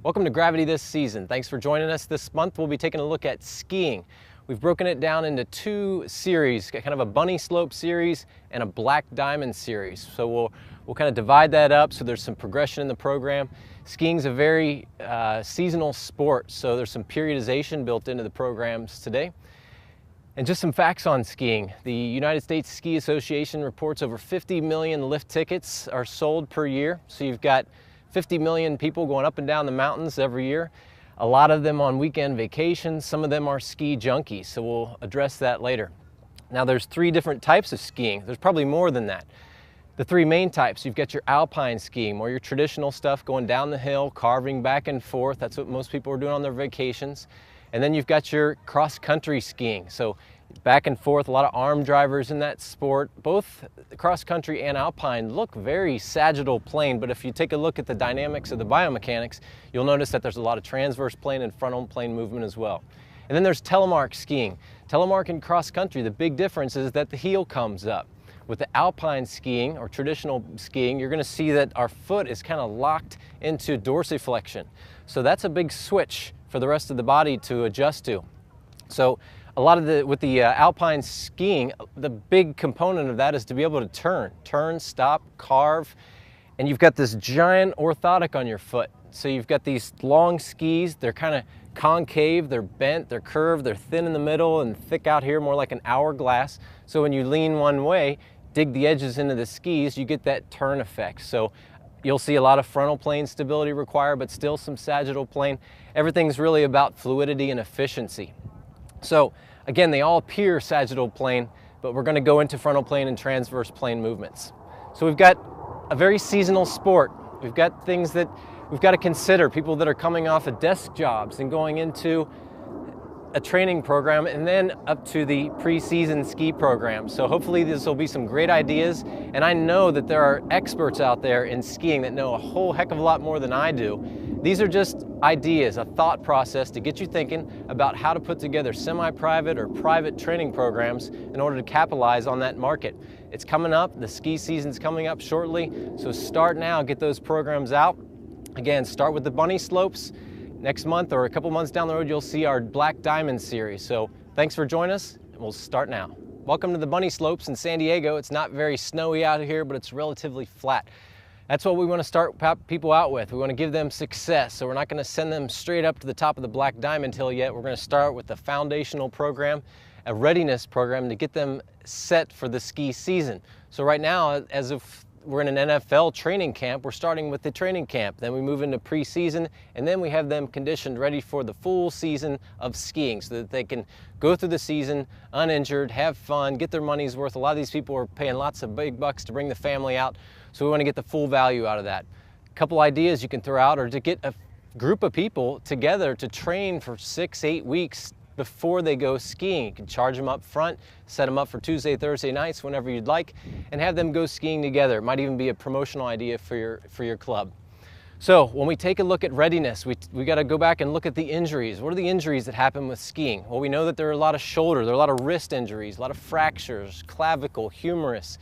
Welcome to Gravity this season. Thanks for joining us. This month we'll be taking a look at skiing. We've broken it down into two series, kind of a bunny slope series and a black diamond series. So we'll kind of divide that up so there's some progression in the program. Skiing's a very seasonal sport, so there's some periodization built into the programs today. And just some facts on skiing. The United States Ski Association reports over 50 million lift tickets are sold per year. So you've got 50 million people going up and down the mountains every year. A lot of them on weekend vacations. Some of them are ski junkies, so we'll address that later. Now there's three different types of skiing. There's probably more than that. The three main types, you've got your alpine skiing, more your traditional stuff, going down the hill, carving back and forth. That's what most people are doing on their vacations. And then you've got your cross-country skiing. So back and forth, a lot of arm drivers in that sport. Both cross-country and alpine look very sagittal plane, but if you take a look at the dynamics of the biomechanics, you'll notice that there's a lot of transverse plane and frontal plane movement as well. And then there's telemark skiing. Telemark and cross-country, the big difference is that the heel comes up. With the alpine skiing or traditional skiing, you're going to see that our foot is kind of locked into dorsiflexion. So that's a big switch for the rest of the body to adjust to. So a lot of with the alpine skiing, the big component of that is to be able to turn, stop, carve, and you've got this giant orthotic on your foot. So you've got these long skis, they're kind of concave, they're bent, they're curved, they're thin in the middle and thick out here, more like an hourglass. So when you lean one way, dig the edges into the skis, you get that turn effect. So you'll see a lot of frontal plane stability required, but still some sagittal plane. Everything's really about fluidity and efficiency. So again, they all appear sagittal plane, but we're going to go into frontal plane and transverse plane movements. So we've got a very seasonal sport. We've got things that we've got to consider, people that are coming off of desk jobs and going into a training program and then up to the pre-season ski program. So hopefully this will be some great ideas, and I know that there are experts out there in skiing that know a whole heck of a lot more than I do. These are just ideas, a thought process to get you thinking about how to put together semi-private or private training programs in order to capitalize on that market. It's coming up, the ski season's coming up shortly, so start now, get those programs out. Again, start with the bunny slopes. Next month or a couple months down the road, you'll see our Black Diamond series. So thanks for joining us, and we'll start now. Welcome to the bunny slopes in San Diego. It's not very snowy out here, but it's relatively flat. That's what we want to start people out with. We want to give them success. So we're not going to send them straight up to the top of the Black Diamond Hill yet. We're going to start with the foundational program, a readiness program to get them set for the ski season. So right now, as if we're in an NFL training camp, we're starting with the training camp. Then we move into pre-season, and then we have them conditioned ready for the full season of skiing so that they can go through the season uninjured, have fun, get their money's worth. A lot of these people are paying lots of big bucks to bring the family out, so we want to get the full value out of that. A couple ideas you can throw out are to get a group of people together to train for 6-8 weeks before they go skiing. You can charge them up front, set them up for Tuesday, Thursday nights, whenever you'd like, and have them go skiing together. It might even be a promotional idea for your club. So when we take a look at readiness, we got to go back and look at the injuries. What are the injuries that happen with skiing? Well, we know that there are a lot of shoulder, there are a lot of wrist injuries, a lot of fractures, clavicle, humerus,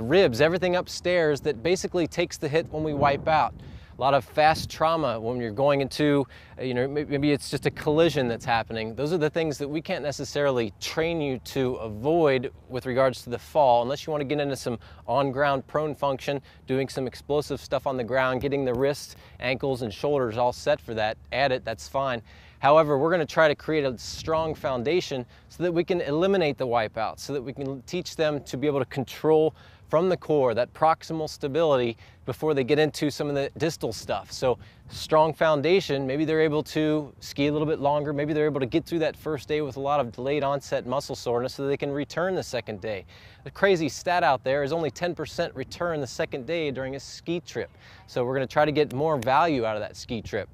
ribs, everything upstairs that basically takes the hit when we wipe out. A lot of fast trauma when you're going into, maybe it's just a collision that's happening. Those are the things that we can't necessarily train you to avoid with regards to the fall, unless you want to get into some on-ground prone function, doing some explosive stuff on the ground, getting the wrists, ankles, and shoulders all set for that. Add it, that's fine. However, we're going to try to create a strong foundation so that we can eliminate the wipeouts, so that we can teach them to be able to control from the core, that proximal stability before they get into some of the distal stuff. So strong foundation, maybe they're able to ski a little bit longer, maybe they're able to get through that first day with a lot of delayed onset muscle soreness so that they can return the second day. The crazy stat out there is only 10% return the second day during a ski trip. So we're going to try to get more value out of that ski trip.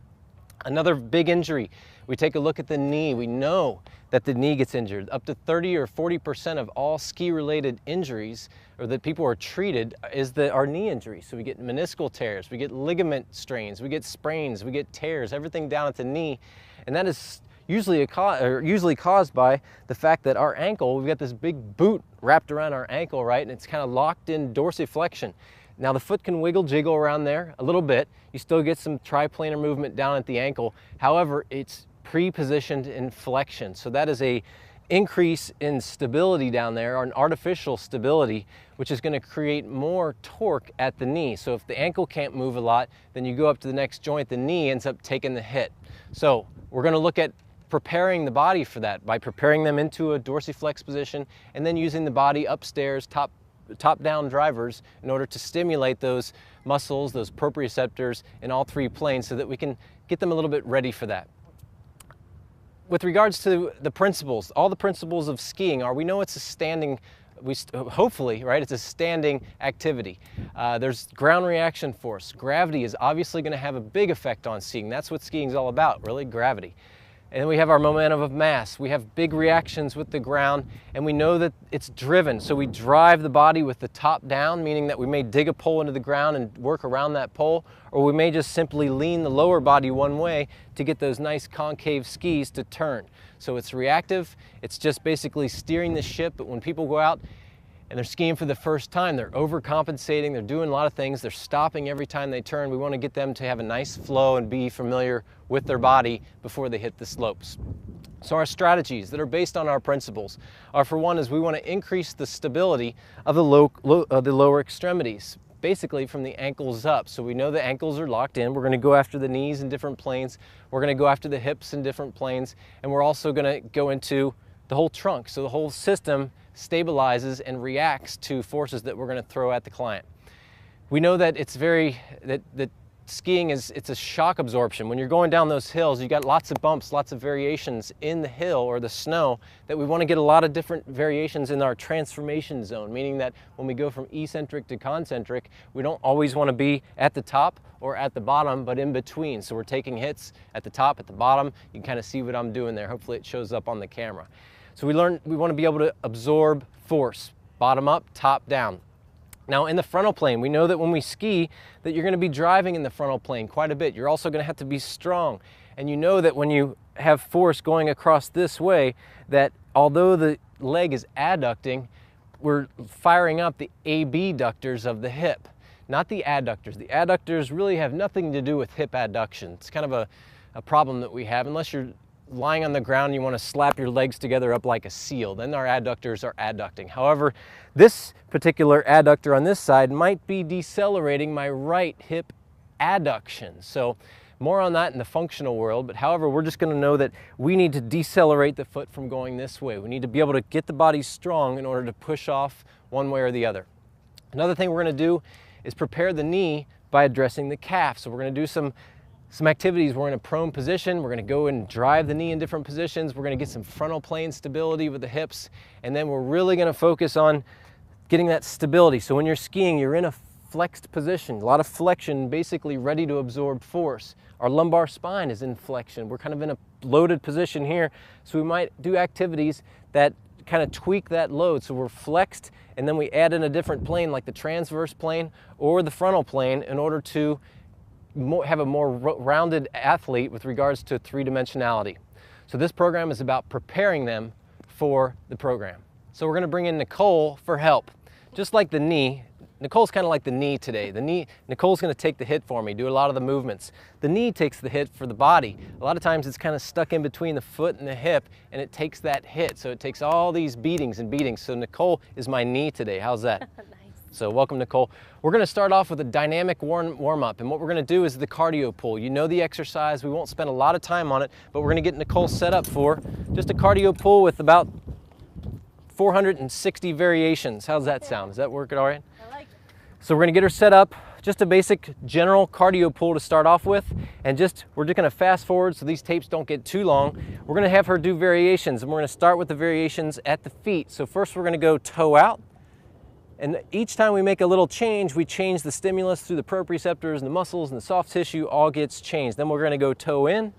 Another big injury, we take a look at the knee. We know that the knee gets injured. Up to 30 or 40% of all ski-related injuries, or that people are treated, is our knee injuries. So we get meniscal tears, we get ligament strains, we get sprains, we get tears, everything down at the knee. And that is usually caused by the fact that our ankle, we've got this big boot wrapped around our ankle, right? And it's kind of locked in dorsiflexion. Now the foot can wiggle jiggle around there a little bit. You still get some triplanar movement down at the ankle. However, it's pre-positioned in flexion. So that is a increase in stability down there, or an artificial stability, which is going to create more torque at the knee. So if the ankle can't move a lot, then you go up to the next joint, the knee ends up taking the hit. So we're going to look at preparing the body for that by preparing them into a dorsiflex position and then using the body upstairs, top-down drivers in order to stimulate those muscles, those proprioceptors in all three planes so that we can get them a little bit ready for that. With regards to the principles, all the principles of skiing are, we know it's a standing, hopefully, right, it's a standing activity. There's ground reaction force. Gravity is obviously going to have a big effect on skiing. That's what skiing is all about, really, gravity. And then we have our momentum of mass. We have big reactions with the ground, and we know that it's driven. So we drive the body with the top down, meaning that we may dig a pole into the ground and work around that pole, or we may just simply lean the lower body one way to get those nice concave skis to turn. So it's reactive. It's just basically steering the ship. But when people go out and they're skiing for the first time, they're overcompensating, they're doing a lot of things, they're stopping every time they turn. We want to get them to have a nice flow and be familiar with their body before they hit the slopes. So our strategies that are based on our principles are, for one, is we want to increase the stability of the lower extremities, basically from the ankles up. So we know the ankles are locked in. We're going to go after the knees in different planes. We're going to go after the hips in different planes. And we're also going to go into the whole trunk. So the whole system stabilizes and reacts to forces that we're going to throw at the client. We know that it's that skiing it's a shock absorption. When you're going down those hills, you got lots of bumps, lots of variations in the hill or the snow, that we want to get a lot of different variations in our transformation zone, meaning that when we go from eccentric to concentric, we don't always want to be at the top or at the bottom, but in between. So we're taking hits at the top, at the bottom. You can kind of see what I'm doing there. Hopefully it shows up on the camera. So we want to be able to absorb force, bottom up, top down. Now in the frontal plane, we know that when we ski, that you're going to be driving in the frontal plane quite a bit. You're also going to have to be strong. And you know that when you have force going across this way, that although the leg is adducting, we're firing up the abductors of the hip, not the adductors. The adductors really have nothing to do with hip adduction. It's kind of a problem that we have, unless you're lying on the ground, you want to slap your legs together up like a seal. Then our adductors are adducting. However, this particular adductor on this side might be decelerating my right hip adduction. So more on that in the functional world, but however, we're just going to know that we need to decelerate the foot from going this way. We need to be able to get the body strong in order to push off one way or the other. Another thing we're going to do is prepare the knee by addressing the calf. So we're going to do some activities. We're in a prone position. We're going to go and drive the knee in different positions. We're going to get some frontal plane stability with the hips. And then we're really going to focus on getting that stability. So when you're skiing, you're in a flexed position, a lot of flexion, basically ready to absorb force. Our lumbar spine is in flexion. We're kind of in a loaded position here. So we might do activities that kind of tweak that load. So we're flexed, and then we add in a different plane like the transverse plane or the frontal plane in order to have a more rounded athlete with regards to three-dimensionality. So this program is about preparing them for the program. So we're going to bring in Nicole for help. Just like the knee, Nicole's kind of like the knee today. Nicole's going to take the hit for me, do a lot of the movements. The knee takes the hit for the body. A lot of times it's kind of stuck in between the foot and the hip, and it takes that hit. So it takes all these beatings and beatings. So Nicole is my knee today. How's that? So welcome, Nicole. We're going to start off with a dynamic warm-up, and what we're going to do is the cardio pull. You know the exercise. We won't spend a lot of time on it, but we're going to get Nicole set up for just a cardio pull with about 460 variations. How's that sound? Does that work all right? I like it. So we're going to get her set up, just a basic general cardio pull to start off with, and we're just going to fast forward so these tapes don't get too long. We're going to have her do variations, and we're going to start with the variations at the feet. So first we're going to go toe out. And each time we make a little change, we change the stimulus through the proprioceptors and the muscles and the soft tissue all gets changed. Then we're going to go toe in.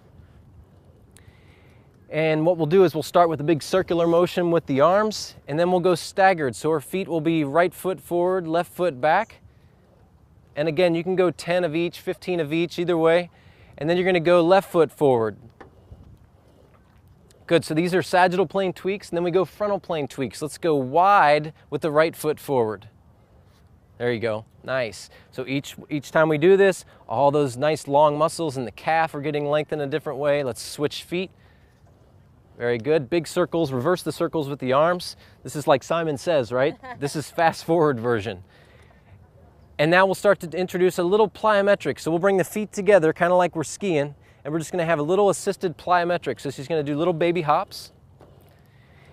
And what we'll do is we'll start with a big circular motion with the arms, and then we'll go staggered. So our feet will be right foot forward, left foot back. And again, you can go 10 of each, 15 of each, either way. And then you're going to go left foot forward. Good, so these are sagittal plane tweaks, and then we go frontal plane tweaks. Let's go wide with the right foot forward. There you go, nice. So each time we do this, all those nice long muscles in the calf are getting lengthened a different way. Let's switch feet. Very good, big circles, reverse the circles with the arms. This is like Simon Says, right? This is fast forward version. And now we'll start to introduce a little plyometric. So we'll bring the feet together, kind of like we're skiing, and we're just gonna have a little assisted plyometric. So she's gonna do little baby hops.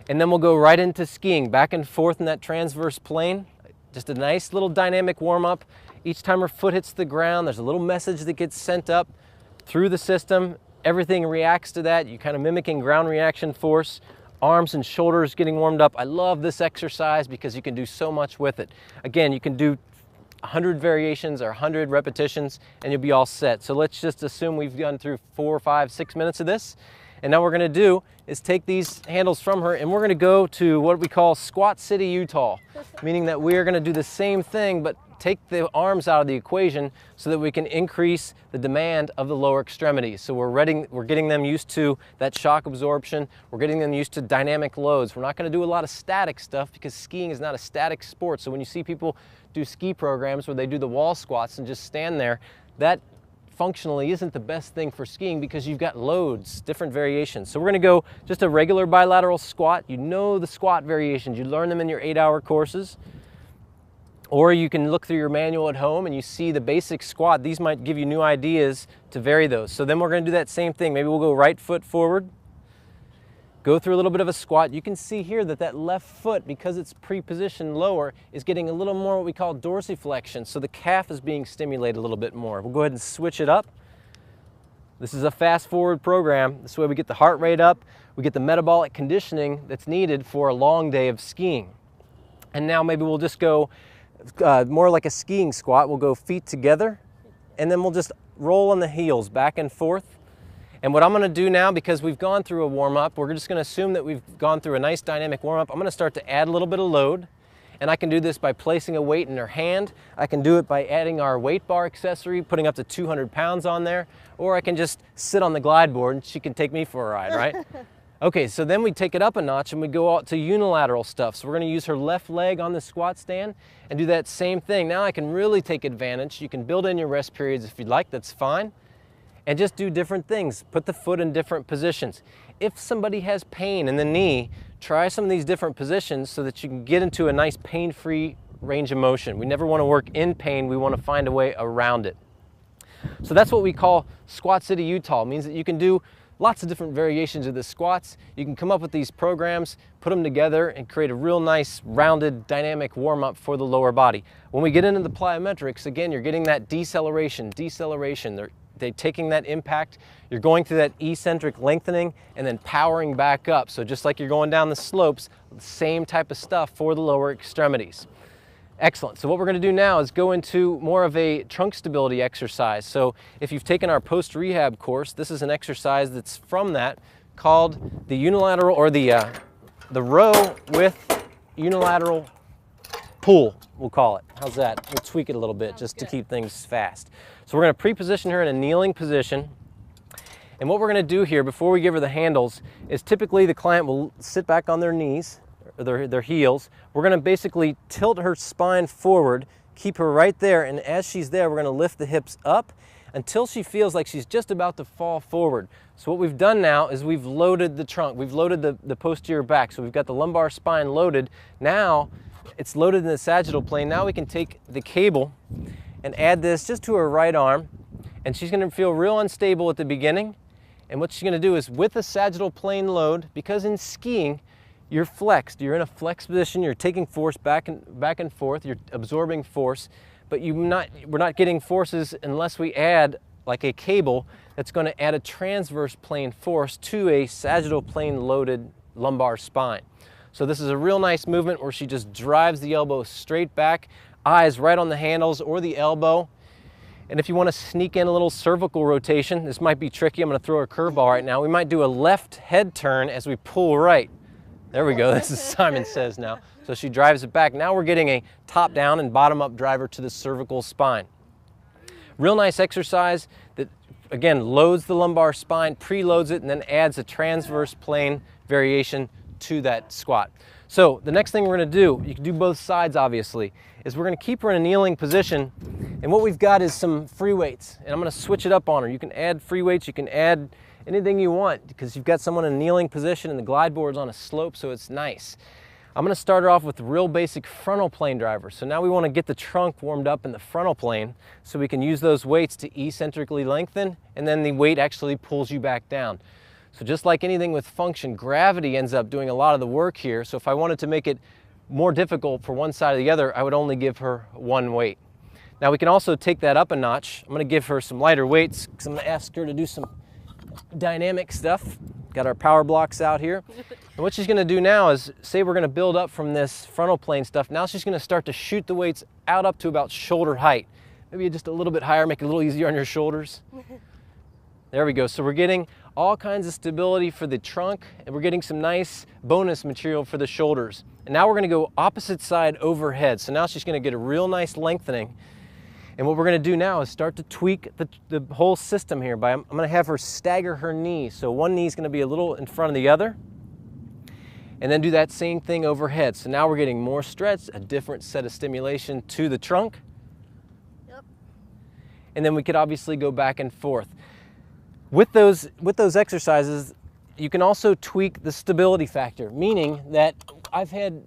And then we'll go right into skiing, back and forth in that transverse plane. Just a nice little dynamic warm-up. Each time her foot hits the ground, there's a little message that gets sent up through the system. Everything reacts to that. You're kind of mimicking ground reaction force. Arms and shoulders getting warmed up. I love this exercise because you can do so much with it. Again, you can do 100 variations or 100 repetitions and you'll be all set. So let's just assume we've gone through 4, 5, 6 minutes of this. And now what we're gonna do is take these handles from her and we're gonna go to what we call Squat City Utah, meaning that we are gonna do the same thing but take the arms out of the equation so that we can increase the demand of the lower extremities. So we're getting them used to that shock absorption. We're getting them used to dynamic loads. We're not gonna do a lot of static stuff because skiing is not a static sport. So when you see people do ski programs where they do the wall squats and just stand there, that functionally isn't the best thing for skiing because you've got loads, different variations. So we're gonna go just a regular bilateral squat. You know the squat variations. You learn them in your 8-hour courses. Or you can look through your manual at home and you see the basic squat. These might give you new ideas to vary those. So then we're gonna do that same thing. Maybe we'll go right foot forward, go through a little bit of a squat. You can see here that that left foot, because it's pre-positioned lower, is getting a little more what we call dorsiflexion. So the calf is being stimulated a little bit more. We'll go ahead and switch it up. This is a fast forward program. This way we get the heart rate up, we get the metabolic conditioning that's needed for a long day of skiing. And now maybe we'll just go more like a skiing squat. We'll go feet together and then we'll just roll on the heels back and forth. And what I'm gonna do now, because we've gone through a warm-up, we're just gonna assume that we've gone through a nice dynamic warm-up. I'm gonna start to add a little bit of load. And I can do this by placing a weight in her hand. I can do it by adding our weight bar accessory, putting up to 200 pounds on there. Or I can just sit on the glide board and she can take me for a ride, right? Okay, so then we take it up a notch and we go out to unilateral stuff. So we're gonna use her left leg on the squat stand and do that same thing. Now I can really take advantage. You can build in your rest periods if you'd like, that's fine. And just do different things. Put the foot in different positions. If somebody has pain in the knee, try some of these different positions so that you can get into a nice pain-free range of motion. We never wanna work in pain, we wanna find a way around it. So that's what we call Squat City Utah. It means that you can do lots of different variations of the squats. You can come up with these programs, put them together and create a real nice rounded dynamic warm-up for the lower body. When we get into the plyometrics, again, you're getting that deceleration. They're taking that impact, you're going through that eccentric lengthening and then powering back up. So just like you're going down the slopes, same type of stuff for the lower extremities. Excellent. So what we're going to do now is go into more of a trunk stability exercise. So if you've taken our post-rehab course, this is an exercise that's from that called the unilateral, or the row with unilateral pull, we'll call it. How's that? We'll tweak it a little bit just to keep things fast. So we're going to pre-position her in a kneeling position. And what we're going to do here before we give her the handles is typically the client will sit back on their knees, their heels. We're going to basically tilt her spine forward, keep her right there, and as she's there, we're going to lift the hips up until she feels like she's just about to fall forward. So what we've done now is we've loaded the trunk, we've loaded the posterior back, so we've got the lumbar spine loaded. Now it's loaded in the sagittal plane. Now we can take the cable and add this just to her right arm, and she's going to feel real unstable at the beginning. And what she's going to do is, with the sagittal plane load, because in skiing you're flexed, you're in a flex position, you're taking force back and forth, you're absorbing force, but we're not getting forces unless we add like a cable that's going to add a transverse plane force to a sagittal plane loaded lumbar spine. So this is a real nice movement where she just drives the elbow straight back, eyes right on the handles or the elbow. And if you want to sneak in a little cervical rotation, this might be tricky. I'm going to throw a curveball right now. We might do a left head turn as we pull right. There we go. This is Simon Says now. So she drives it back. Now we're getting a top down and bottom up driver to the cervical spine. Real nice exercise that, again, loads the lumbar spine, preloads it, and then adds a transverse plane variation to that squat. So the next thing we're gonna do, you can do both sides obviously, is we're gonna keep her in a kneeling position, and what we've got is some free weights, and I'm gonna switch it up on her. You can add free weights, you can add anything you want, because you've got someone in a kneeling position and the glide board's on a slope, so it's nice. I'm gonna start her off with real basic frontal plane drivers. So now we wanna get the trunk warmed up in the frontal plane so we can use those weights to eccentrically lengthen, and then the weight actually pulls you back down. So just like anything with function, gravity ends up doing a lot of the work here. So if I wanted to make it more difficult for one side or the other, I would only give her one weight. Now we can also take that up a notch. I'm gonna give her some lighter weights because I'm gonna ask her to do some dynamic stuff. Got our power blocks out here. And what she's gonna do now is, say we're gonna build up from this frontal plane stuff. Now she's gonna start to shoot the weights out up to about shoulder height. Maybe just a little bit higher, make it a little easier on your shoulders. There we go. So we're getting all kinds of stability for the trunk, and we're getting some nice bonus material for the shoulders. And now we're gonna go opposite side overhead. So now she's gonna get a real nice lengthening. And what we're gonna do now is start to tweak the whole system here. I'm gonna have her stagger her knees. So one knee is gonna be a little in front of the other, and then do that same thing overhead. So now we're getting more stretch, a different set of stimulation to the trunk. Yep. And then we could obviously go back and forth. With those exercises, you can also tweak the stability factor, meaning that I've had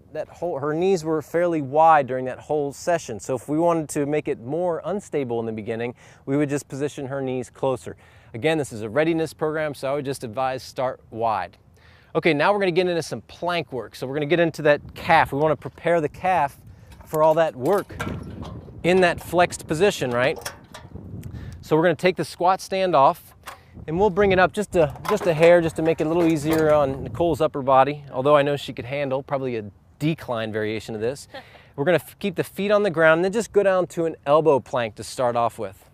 her knees were fairly wide during that whole session. So if we wanted to make it more unstable in the beginning, we would just position her knees closer. Again, this is a readiness program, so I would just advise start wide. Okay, now we're gonna get into some plank work. So we're gonna get into that calf. We wanna prepare the calf for all that work in that flexed position, right? So we're gonna take the squat stand off, and we'll bring it up just a hair, just to make it a little easier on Nicole's upper body, although I know she could handle probably a decline variation of this. We're gonna keep the feet on the ground and then just go down to an elbow plank to start off with.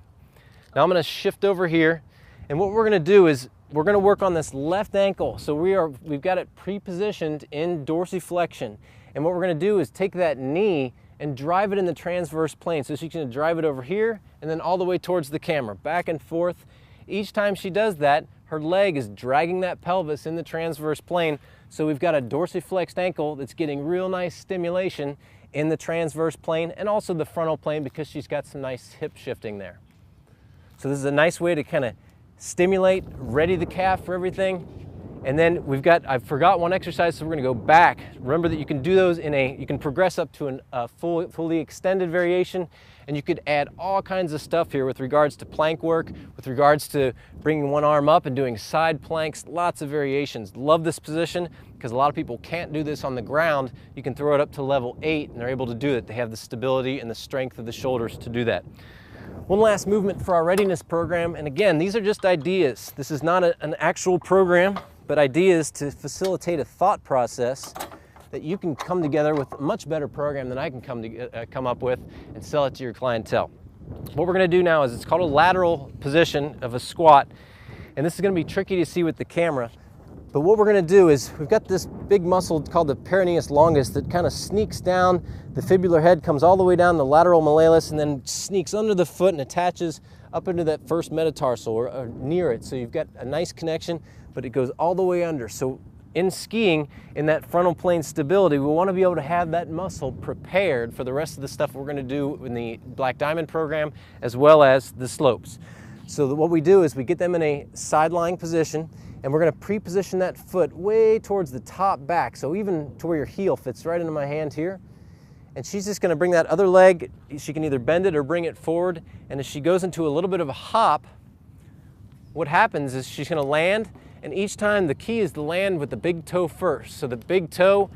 Now I'm gonna shift over here, and what we're gonna do is we're gonna work on this left ankle. So we've got it pre-positioned in dorsiflexion. And what we're gonna do is take that knee and drive it in the transverse plane. So she's gonna drive it over here and then all the way towards the camera, back and forth. Each time she does that, her leg is dragging that pelvis in the transverse plane. So we've got a dorsiflexed ankle that's getting real nice stimulation in the transverse plane and also the frontal plane because she's got some nice hip shifting there. So this is a nice way to kind of stimulate, ready the calf for everything. And then I forgot one exercise, so we're gonna go back. Remember that you can do those you can progress up to a fully extended variation, and you could add all kinds of stuff here with regards to plank work, with regards to bringing one arm up and doing side planks, lots of variations. Love this position because a lot of people can't do this on the ground. You can throw it up to level 8 and they're able to do it. They have the stability and the strength of the shoulders to do that. One last movement for our readiness program, and again, these are just ideas. This is not an actual program, but ideas to facilitate a thought process that you can come together with a much better program than I can come up with and sell it to your clientele. What we're gonna do now is, it's called a lateral position of a squat, and this is gonna be tricky to see with the camera, but what we're gonna do is, we've got this big muscle called the peroneus longus that kind of sneaks down, the fibular head comes all the way down the lateral malleolus and then sneaks under the foot and attaches up into that first metatarsal or near it. So you've got a nice connection, but it goes all the way under. So in skiing, in that frontal plane stability, we want to be able to have that muscle prepared for the rest of the stuff we're going to do in the Black Diamond program, as well as the slopes. So what we do is we get them in a side-lying position, and we're going to pre-position that foot way towards the top back, so even to where your heel fits right into my hand here. And she's just going to bring that other leg, she can either bend it or bring it forward, and as she goes into a little bit of a hop, what happens is she's going to land, and each time the key is to land with the big toe first. So the big toe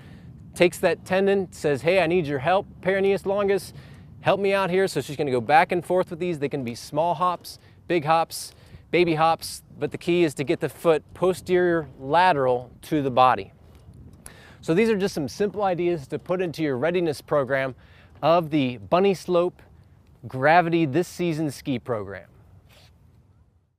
takes that tendon, says, hey, I need your help, peroneus longus, help me out here. So she's going to go back and forth with these. They can be small hops, big hops, baby hops, but the key is to get the foot posterior lateral to the body. So these are just some simple ideas to put into your readiness program of the Bunny Slope Gravity This Season ski program.